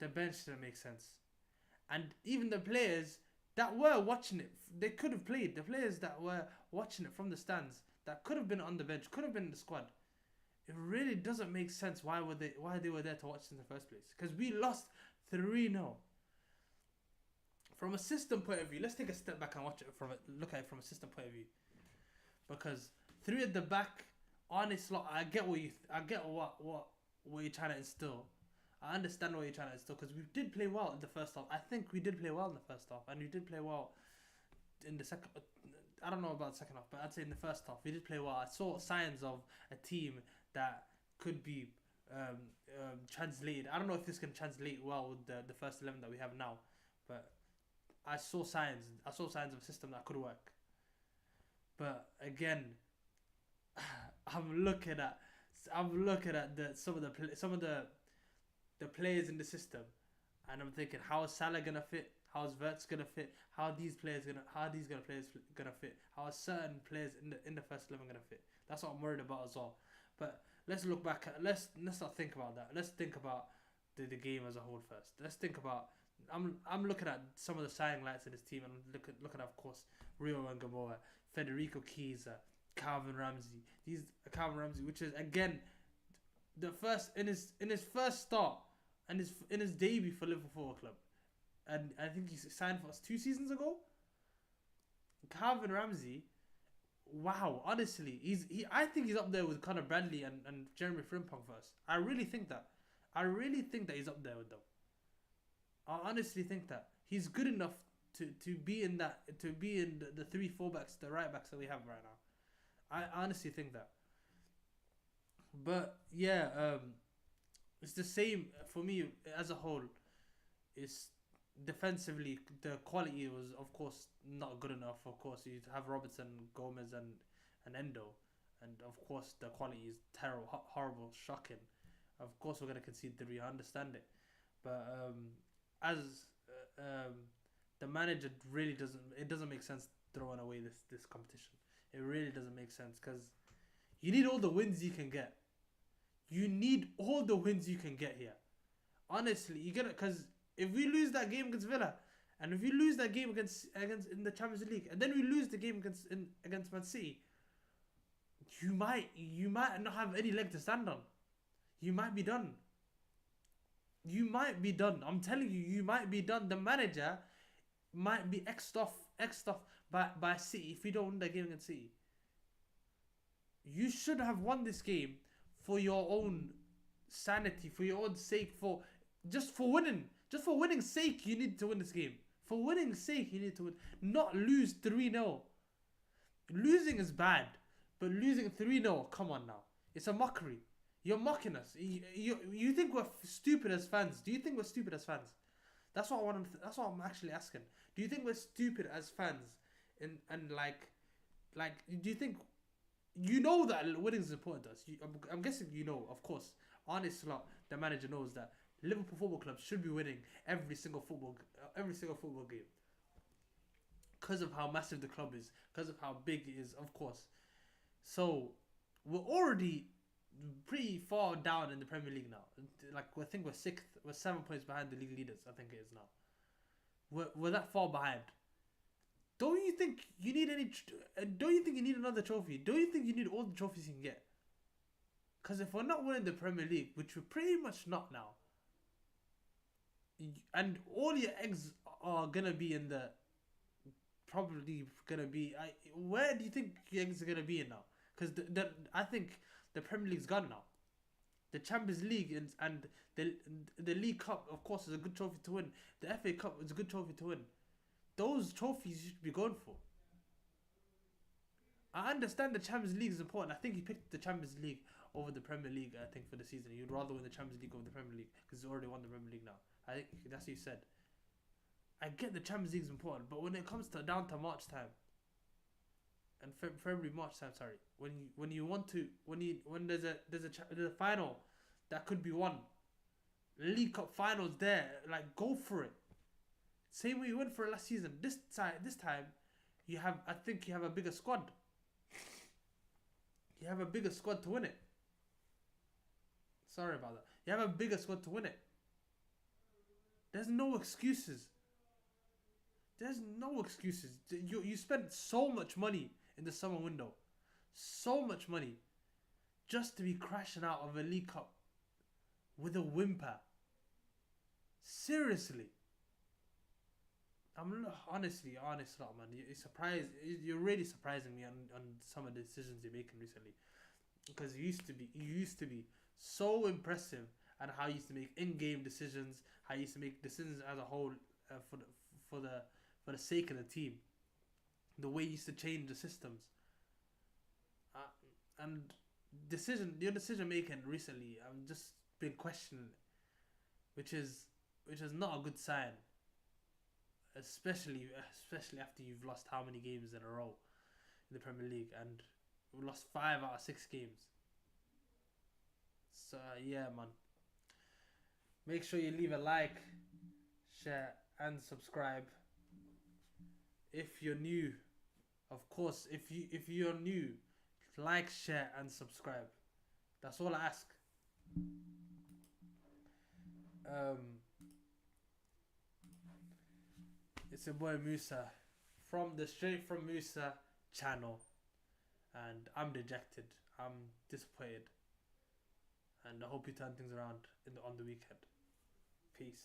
the bench didn't make sense. And even the players that were watching it, they could have played. The players that were watching it from the stands, that could have been on the bench, could have been in the squad. It really doesn't make sense why they were there to watch in the first place. Because we lost 3-0. From a system point of view, let's take a step back and look at it from a system point of view. Because three at the back, honestly, I get what you're trying to instill. I understand what you're trying to instill because we did play well in the first half. I think we did play well in the first half, and we did play well in the second. I don't know about the second half, but I'd say in the first half we did play well. I saw signs of a team that could be translated. I don't know if this can translate well with the first 11 that we have now, but I saw signs. I saw signs of a system that could work. But again, I'm looking at some of the players in the system, and I'm thinking, how is Salah gonna fit? How is Verts gonna fit? How are these players gonna fit? How are certain players in the first 11 gonna fit? That's what I'm worried about as well. But let's look back. Let's not think about that. Let's think about the game as a whole first. Let's think about. I'm looking at some of the shining lights in this team, and looking at of course Rio and Gamboa, Federico Chiesa, Calvin Ramsey. Calvin Ramsey, which is again the first in his first start and in his debut for Liverpool Football Club, and I think he signed for us 2 seasons ago. Calvin Ramsey, wow, honestly, I think he's up there with Conor Bradley and Jeremy Frimpong first. I really think that. I really think that he's up there with them. I honestly think that he's good enough to be in the 3 fullbacks, the right backs that we have right now. I honestly think that. But yeah, it's the same for me as a whole. It's defensively the quality was of course not good enough. Of course you have Robertson, Gomez, and Endo, and of course the quality is terrible, horrible, shocking. Of course we're gonna concede 3. I understand it, but as the manager really doesn't make sense throwing away this competition. It really doesn't make sense because you need all the wins you can get. You need all the wins you can get here. Honestly, you get it because if we lose that game against Villa, and if we lose that game against in the Champions League, and then we lose the game against Man City, you might not have any leg to stand on. You might be done. You might be done. I'm telling you, you might be done. The manager might be X'd off by City if you don't win the game against City. You should have won this game for your own sanity, for your own sake, for winning sake. You need to win this game. For winning sake, you need to win. Not lose 3-0. Losing is bad, but losing 3-0, come on now. It's a mockery. You're mocking us. You think we're stupid as fans? Do you think we're stupid as fans? That's what that's what I'm actually asking. Do you think we're stupid as fans? And like, do you think you know that winning is important to us? I'm guessing you know, of course. Arne, the manager, knows that Liverpool Football Club should be winning every single football game because of how massive the club is, because of how big it is, of course. So we're already pretty far down in the Premier League now. Like I think we're 6th. We're 7 points behind the league leaders. I think it is now. We're that far behind. Don't you think you need Don't you think you need another trophy? Don't you think you need all the trophies you can get? Because if we're not winning the Premier League, which we're pretty much not now, and all your eggs are gonna be in the probably gonna be. Where do you think your eggs are gonna be in now? Because I think the Premier League's gone now. The Champions League and the League Cup, of course, is a good trophy to win. The FA Cup is a good trophy to win. Those trophies you should be going for. I understand the Champions League is important. I think he picked the Champions League over the Premier League, I think, for the season. He'd rather win the Champions League over the Premier League because he's already won the Premier League now. I think that's what he said. I get the Champions League is important, but when it comes down to March time, and February, March time, sorry, when there's a final that could be won, League Cup finals there, like go for it. Same way you went for it last season. This time, I think you have a bigger squad. You have a bigger squad to win it. Sorry about that. You have a bigger squad to win it. There's no excuses. There's no excuses. You spent so much money in the summer window, so much money, just to be crashing out of a League Cup with a whimper. Seriously, honestly, honest lot, man. You're really surprising me on some of the decisions you're making recently. Because you used to be so impressive at how you used to make in-game decisions, how you used to make decisions as a whole for for the for the sake of the team. The way you used to change the systems, and your decision making recently, I've just been questioning it, which is not a good sign, especially after you've lost how many games in a row in the Premier League, and we lost 5 out of 6 games. So yeah, man. Make sure you leave a like, share, and subscribe. If you're new, of course, if you're new, like, share, and subscribe. That's all I ask. Um, it's your boy Musa from the Straight From Musa channel, and I'm dejected. I'm disappointed, and I hope you turn things around on the weekend. Peace.